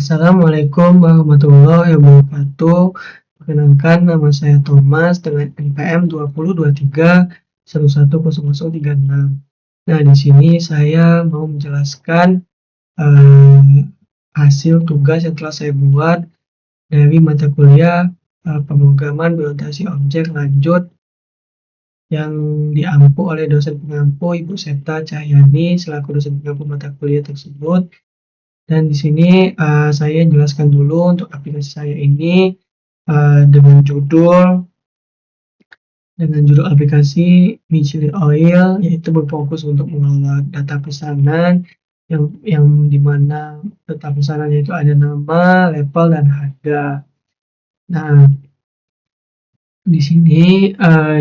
Assalamualaikum warahmatullahi wabarakatuh. Perkenalkan, nama saya Thomas dengan NPM 2023110036. Nah, di sini saya mau menjelaskan hasil tugas yang telah saya buat dari mata kuliah pemrograman berorientasi objek lanjut yang diampu oleh dosen pengampu Ibu Septa Cahyani selaku dosen pengampu mata kuliah tersebut. Dan di sini saya jelaskan dulu untuk aplikasi saya ini dengan judul aplikasi Michelin Oil, yaitu berfokus untuk mengelola data pesanan yang dimana data pesanannya itu ada nama, level, dan harga. Nah, di sini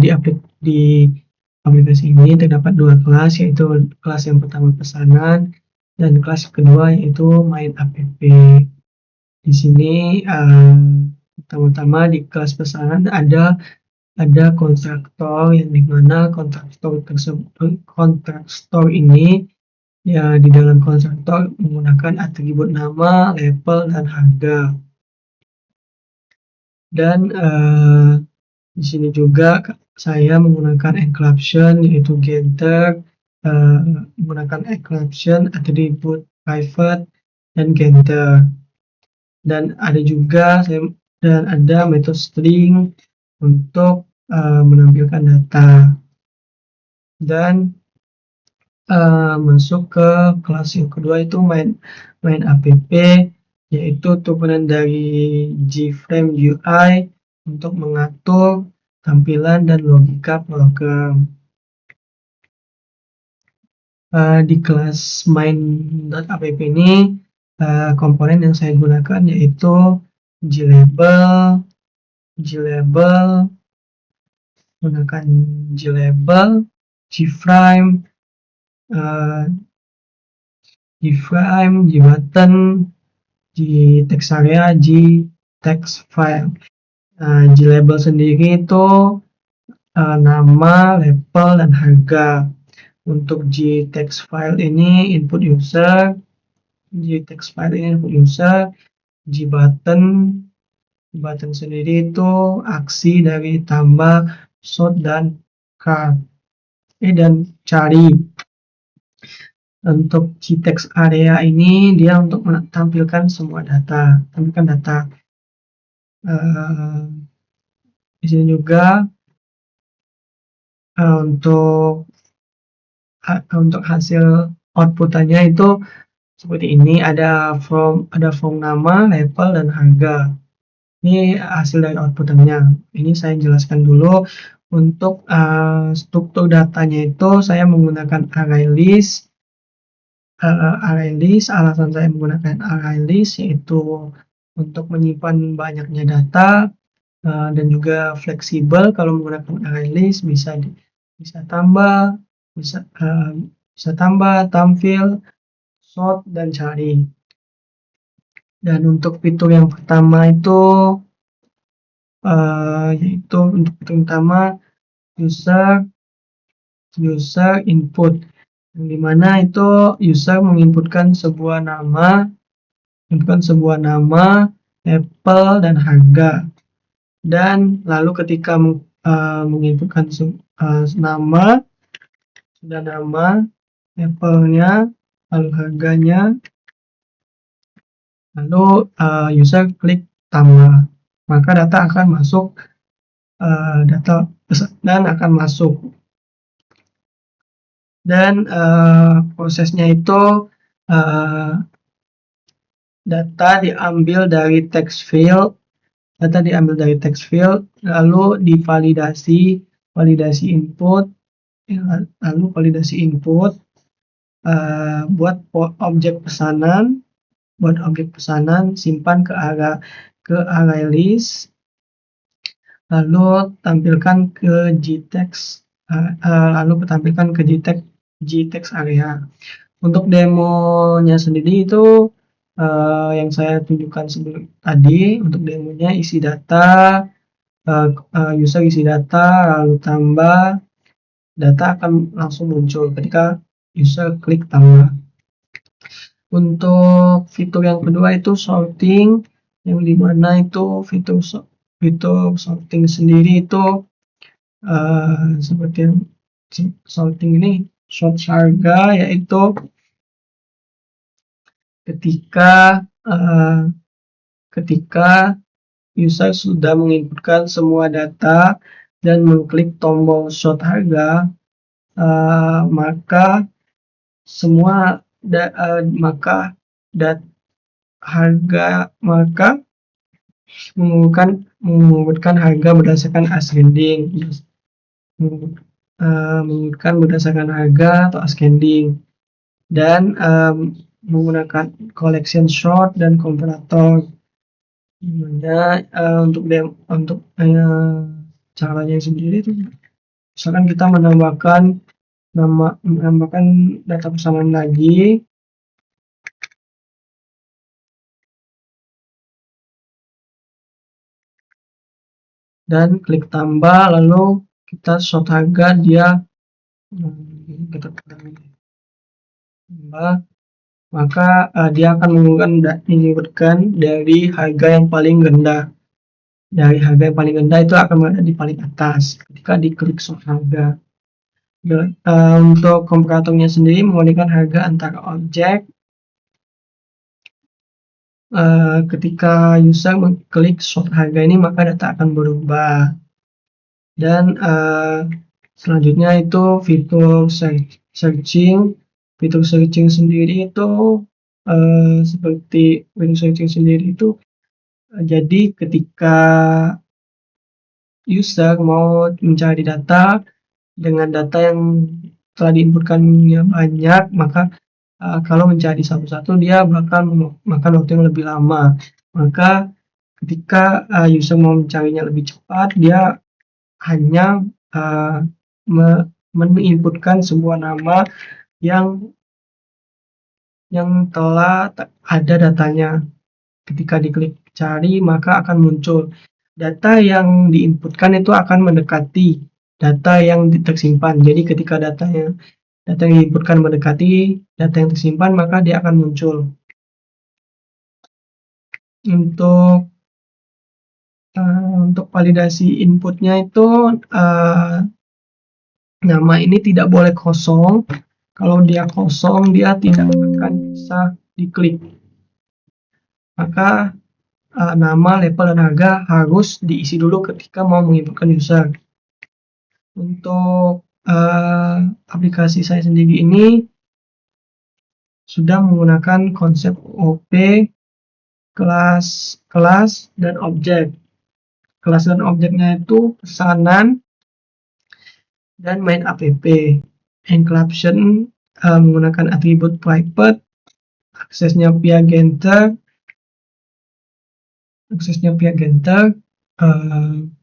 di aplikasi ini terdapat dua kelas, yaitu kelas yang pertama pesanan dan kelas kedua yaitu main app. Di sini pertama-tama di kelas pesanan ada kontraktor yang dimana kontraktor ini ya di dalam kontraktor menggunakan atribut nama, level, dan harga. Dan di sini juga saya menggunakan encryption yaitu getter, menggunakan encryption atribut private dan getter. Dan ada juga ada metode string untuk menampilkan data. Dan masuk ke kelas yang kedua itu main app, yaitu turunan dari JFrame UI untuk mengatur tampilan dan logika program. Di kelas main.app ini komponen yang saya gunakan yaitu glabel, menggunakan glabel, gframe, gbutton, gtextarea, gtextfile. Glabel sendiri itu nama, level, dan harga. Untuk gtextfile ini input user, gbutton sendiri itu aksi dari tambah, sort, dan cart dan cari. Untuk gtextarea ini dia untuk menampilkan semua data, di sini juga untuk hasil outputannya itu seperti ini, ada form nama, level, dan harga. Ini hasil dari outputannya. Ini saya jelaskan dulu. Untuk struktur datanya itu saya menggunakan array list. Alasan saya menggunakan array list yaitu untuk menyimpan banyaknya data dan juga fleksibel. Kalau menggunakan array list bisa tambah, tampil, sort, dan cari. Dan untuk fitur yang pertama itu yaitu untuk fitur pertama user input, yang dimana itu user menginputkan sebuah nama, level, dan harga. Dan lalu ketika menginputkan nama, levelnya, lalu harganya, lalu user klik tambah, maka data akan masuk, data pesanan akan masuk. Dan prosesnya itu data diambil dari text field, lalu divalidasi, input, buat objek pesanan, simpan ke array list, lalu tampilkan ke gtextarea. Untuk demonya sendiri itu yang saya tunjukkan sebelum tadi. Untuk demonya isi data, user isi data, lalu tambah, data akan langsung muncul ketika user klik tambah. Untuk fitur yang kedua itu sorting, yang dimana itu fitur sorting sendiri itu seperti sorting ini sort harga, yaitu ketika user sudah menginputkan semua data dan mengklik tombol sort harga, maka mengumumkan harga berdasarkan ascending, mengumumkan berdasarkan harga atau ascending, dan menggunakan collection sort dan comparator. Dimana untuk caranya sendiri itu, misalkan kita menambahkan data pesanan lagi, dan klik tambah, lalu kita sort harga, kita tambah, maka dia akan menginputkan dari harga yang paling rendah. Dari harga yang paling rendah itu akan berada di paling atas ketika diklik sort harga. Untuk komparatornya sendiri membandingkan harga antara objek. Ketika user mengklik sort harga ini, maka data akan berubah. Dan selanjutnya itu fitur searching. Fitur searching sendiri itu seperti fitur searching sendiri itu jadi ketika user mau mencari data dengan data yang telah diinputkannya banyak, maka kalau mencari satu-satu dia bakal memakan waktu yang lebih lama. Maka ketika user mau mencarinya lebih cepat, dia hanya menginputkan sebuah nama yang telah ada datanya. Ketika diklik cari, maka akan muncul data yang diinputkan itu akan mendekati data yang tersimpan. Jadi ketika data yang diinputkan mendekati data yang tersimpan, maka dia akan muncul. Untuk validasi inputnya itu nama ini tidak boleh kosong. Kalau dia kosong, dia tidak akan bisa diklik. Maka nama, label, dan harga harus diisi dulu ketika mau menginputkan user. Untuk aplikasi saya sendiri ini sudah menggunakan konsep OP, kelas dan objek. Kelas dan objeknya itu pesanan dan main app. Encryption menggunakan atribut private, aksesnya via getter.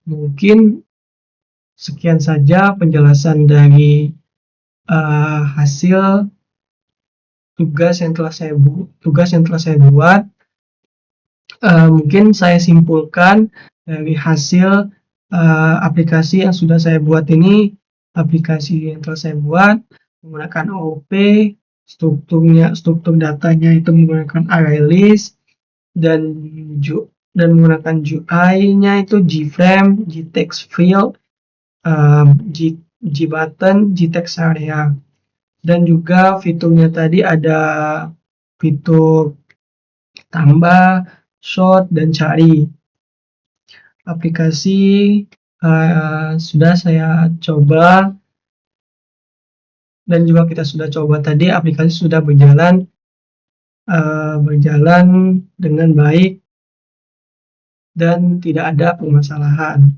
Mungkin sekian saja penjelasan dari hasil tugas yang telah saya buat. Mungkin saya simpulkan dari hasil aplikasi yang sudah saya buat ini. Aplikasi yang telah saya buat menggunakan OOP, struktur datanya itu menggunakan ArrayList, dan menggunakan UI-nya itu Gframe, GTextField, Gbutton, GTextArea. Dan juga fiturnya tadi ada fitur tambah, sort, dan cari. Aplikasi sudah saya coba, dan juga kita sudah coba tadi, aplikasi sudah berjalan dengan baik dan tidak ada permasalahan.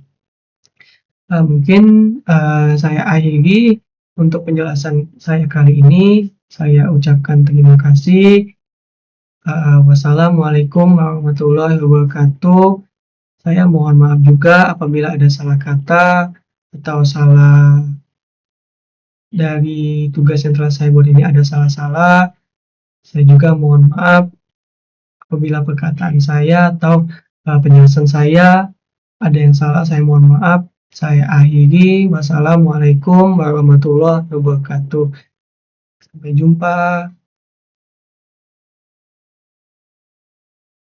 Mungkin saya akhiri untuk penjelasan saya kali ini. Saya ucapkan terima kasih. Wassalamualaikum warahmatullahi wabarakatuh. Saya mohon maaf juga apabila ada salah kata atau salah dari tugas yang telah saya buat ini ada salah-salah. Saya juga mohon maaf apabila perkataan saya atau penjelasan saya ada yang salah. Saya mohon maaf. Saya akhiri. Wassalamualaikum warahmatullahi wabarakatuh. Sampai jumpa.